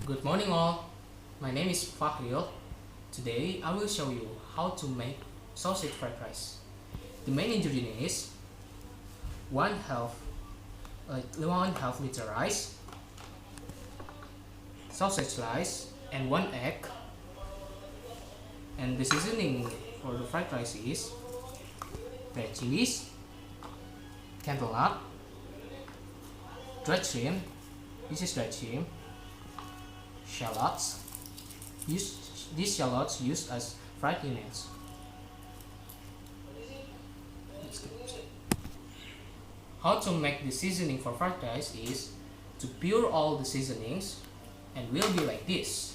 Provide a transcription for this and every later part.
Good morning all, my name is Fahril. Today I will show you how to make sausage fried rice. The main ingredient is 1/2 liter rice, sausage slice and 1 egg. And the seasoning for the fried rice is red chilies, candlenut, dried shrimp, this is dried shrimp, shallots. These shallots used as fried onions. How to make the seasoning for fried rice is to pure all the seasonings and will be like this.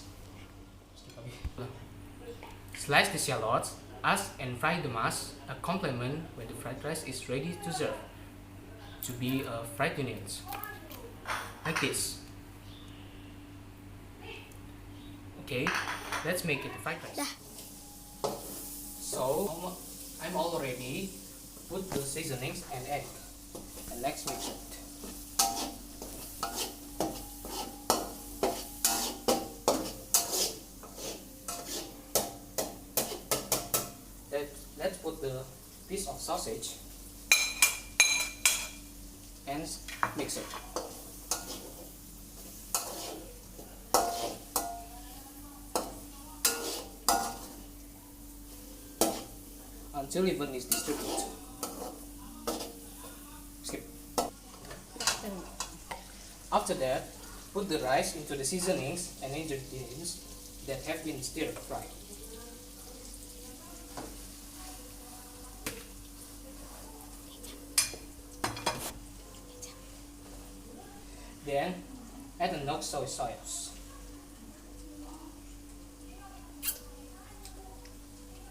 Slice the shallots, add and fry the mass, a complement when the fried rice is ready to serve, to be fried onions, like this. Okay, let's make it fried rice. So, I'm already put the seasonings and egg, and let's mix it. Let's put the piece of sausage and mix it. Until even is distributed. Skip. After that, put the rice into the seasonings and ingredients that have been stir fried. Then add enough soy sauce.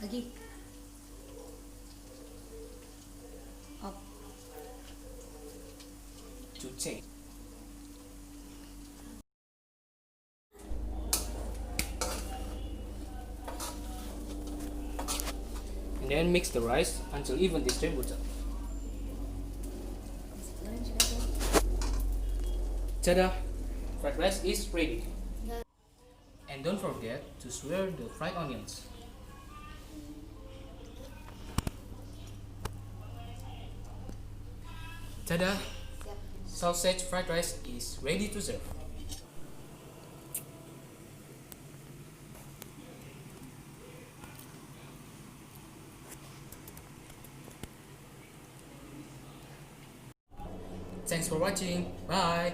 Lagi. To taste. And then mix the rice until even distributed. Ta-da! Fried rice is ready. And don't forget to stir the fried onions. Ta-da! Sausage fried rice is ready to serve. Thanks for watching. Bye!